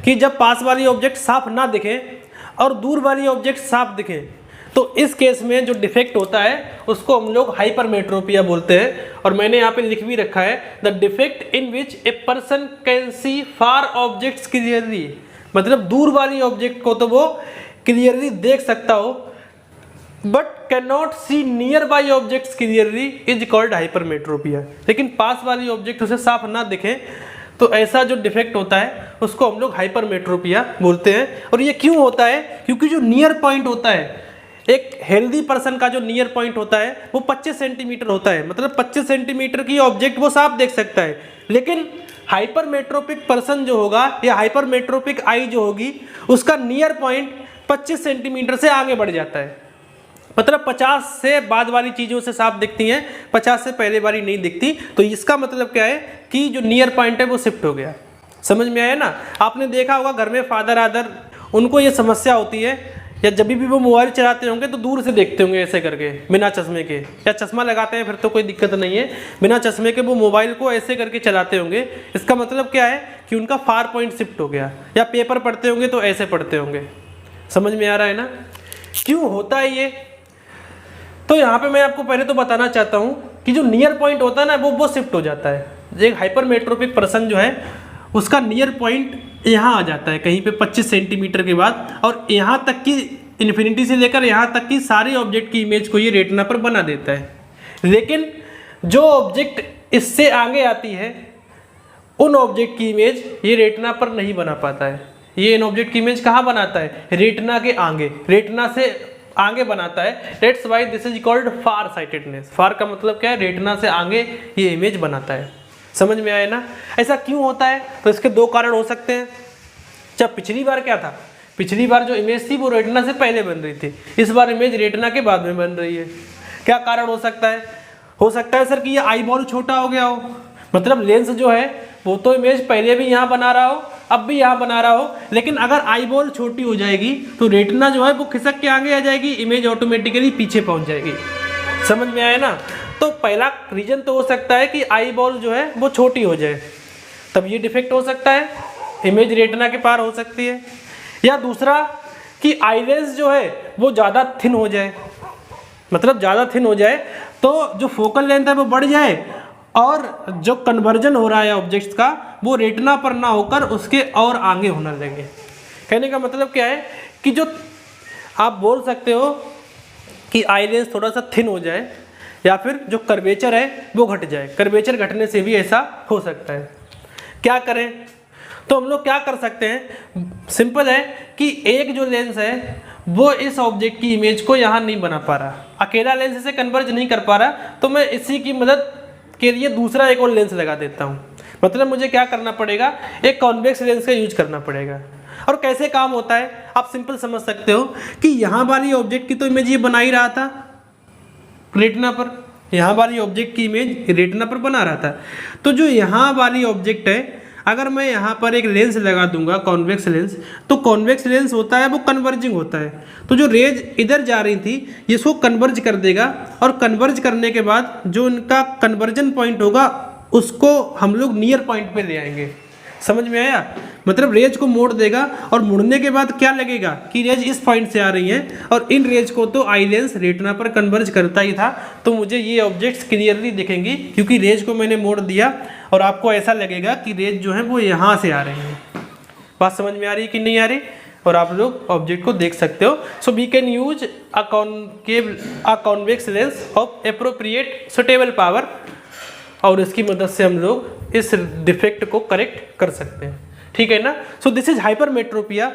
कि जब पास वाली ऑब्जेक्ट साफ ना दिखे और दूर वाली ऑब्जेक्ट साफ दिखे, तो इस केस में जो डिफेक्ट होता है उसको हम लोग हाइपरमेट्रोपिया बोलते हैं। और मैंने यहाँ पे लिख भी रखा है, the defect in which a person can see far objects clearly, मतलब दूर वाली ऑब्जेक्ट को तो वो क्लियरली देख सकता हो but can not see nearby objects clearly is called hypermetropia. लेकिन पास वाली ऑब्जेक्ट उसे साफ ना दिखे तो ऐसा जो डिफेक्ट होता है उसको हम लोग हाइपरमेट्रोपिया बोलते हैं। और ये क्यों होता है? क्योंकि जो नियर पॉइंट होता है, एक हेल्दी पर्सन का जो नियर पॉइंट होता है वो 25 सेंटीमीटर होता है, मतलब 25 सेंटीमीटर की ऑब्जेक्ट वो साफ देख सकता है। लेकिन हाइपरमेट्रोपिक पर्सन जो होगा या हाइपरमेट्रोपिक आई जो होगी, उसका नियर पॉइंट 25 सेंटीमीटर से आगे बढ़ जाता है, मतलब 50 से बाद वाली चीज़ों से साफ दिखती हैं, 50 से पहले वाली नहीं दिखती। तो इसका मतलब क्या है कि जो नियर पॉइंट है वो शिफ्ट हो गया। समझ में आया ना? आपने देखा होगा घर में फादर आदर, उनको ये समस्या होती है, या जब भी वो मोबाइल चलाते होंगे तो दूर से देखते होंगे ऐसे करके बिना चश्मे के, या चश्मा लगाते हैं फिर तो कोई दिक्कत नहीं है, बिना चश्मे के वो मोबाइल को ऐसे करके चलाते होंगे। इसका मतलब क्या है कि उनका फार पॉइंट शिफ्ट हो गया। या पेपर पढ़ते होंगे तो ऐसे पढ़ते होंगे। समझ में आ रहा है ना क्यों होता है ये? तो यहाँ पे मैं आपको पहले तो बताना चाहता हूँ कि जो नियर पॉइंट होता है ना वो शिफ्ट हो जाता है। एक हाइपरमेट्रोपिक पर्सन जो है उसका नियर पॉइंट यहाँ आ जाता है कहीं पे 25 सेंटीमीटर के बाद, और यहाँ तक की इन्फिनिटी से लेकर यहाँ तक की सारी ऑब्जेक्ट की इमेज को ये रेटिना पर बना देता है। लेकिन जो ऑब्जेक्ट इससे आगे आती है उन ऑब्जेक्ट की इमेज ये रेटिना पर नहीं बना पाता है। ये इन ऑब्जेक्ट की इमेज कहाँ बनाता है? रेटिना के आगे, रेटिना से आगे बनाता है। That's why this is called farsightedness. Far का मतलब क्या है? रेटिना से आगे ये इमेज बनाता है। समझ में आया ना? ऐसा क्यों होता है? तो इसके दो कारण हो सकते हैं। जब पिछली बार क्या था, पिछली बार जो इमेज थी वो रेटिना से पहले बन रही थी, इस बार इमेज रेटिना के बाद में बन रही है। क्या कारण हो सकता है? हो सकता है सर कि ये आई बॉल छोटा हो गया हो, मतलब लेंस जो है वो तो इमेज पहले भी यहाँ बना रहा हो, अब भी यहाँ बना रहा हो, लेकिन अगर आई बॉल छोटी हो जाएगी तो रेटिना जो है वो खिसक के आगे आ जाएगी, इमेज ऑटोमेटिकली पीछे पहुँच जाएगी। समझ में आया ना? तो पहला रीजन तो हो सकता है कि आई बॉल जो है वो छोटी हो जाए, तब ये डिफेक्ट हो सकता है, इमेज रेटिना के पार हो सकती है। या दूसरा कि आई लेंस जो है वो ज़्यादा थिन हो जाए, मतलब ज़्यादा थिन हो जाए तो जो फोकल लेंथ है वो बढ़ जाए और जो कन्वर्जन हो रहा है ऑब्जेक्ट्स का वो रेटिना पर ना होकर उसके और आगे होने लगे। कहने का मतलब क्या है कि जो आप बोल सकते हो कि आई लेंस थोड़ा सा थिन हो जाए या फिर जो कर्वेचर है वो घट जाए। कर्वेचर घटने से भी ऐसा हो सकता है। क्या करें? तो हम लोग क्या कर सकते हैं? सिंपल है कि एक जो लेंस है वो इस ऑब्जेक्ट की इमेज को यहाँ नहीं बना पा रहा, अकेला लेंस इसे कन्वर्ज नहीं कर पा रहा, तो मैं इसी की मदद के लिए दूसरा एक और लेंस लगा देता हूँ। मतलब मुझे क्या करना पड़ेगा? एक कॉन्वेक्स लेंस का यूज करना पड़ेगा। और कैसे काम होता है आप सिंपल समझ सकते हो कि यहाँ वाली ऑब्जेक्ट की तो इमेज ये बना ही रहा था रेटिना पर, यहाँ वाली ऑब्जेक्ट की इमेज रेटिना पर बना रहा था। तो जो यहाँ वाली ऑब्जेक्ट है, अगर मैं यहाँ पर एक लेंस लगा दूंगा कॉन्वेक्स लेंस, तो कॉन्वेक्स लेंस होता है वो कन्वर्जिंग होता है, तो जो रेज इधर जा रही थी ये इसको कन्वर्ज कर देगा, और कन्वर्ज करने के बाद जो इनका कन्वर्जन पॉइंट होगा उसको हम लोग नियर पॉइंट पे ले आएंगे। समझ में आया? मतलब रेज को मोड़ देगा और मुड़ने के बाद क्या लगेगा कि रेज इस पॉइंट से आ रही है, और इन रेज को तो आई लेंस रेटिना पर कन्वर्ज करता ही था, तो मुझे ये ऑब्जेक्ट्स क्लियरली दिखेंगी क्योंकि रेज को मैंने मोड़ दिया, और आपको ऐसा लगेगा कि रेज जो है वो यहाँ से आ रही है। बात समझ में आ रही है कि नहीं आ रही? और आप लोग ऑब्जेक्ट को देख सकते हो। So we can use a convex lens of appropriate suitable power, और इसकी मदद से हम लोग इस डिफेक्ट को करेक्ट कर सकते हैं। ठीक है ना? So this is hypermetropia.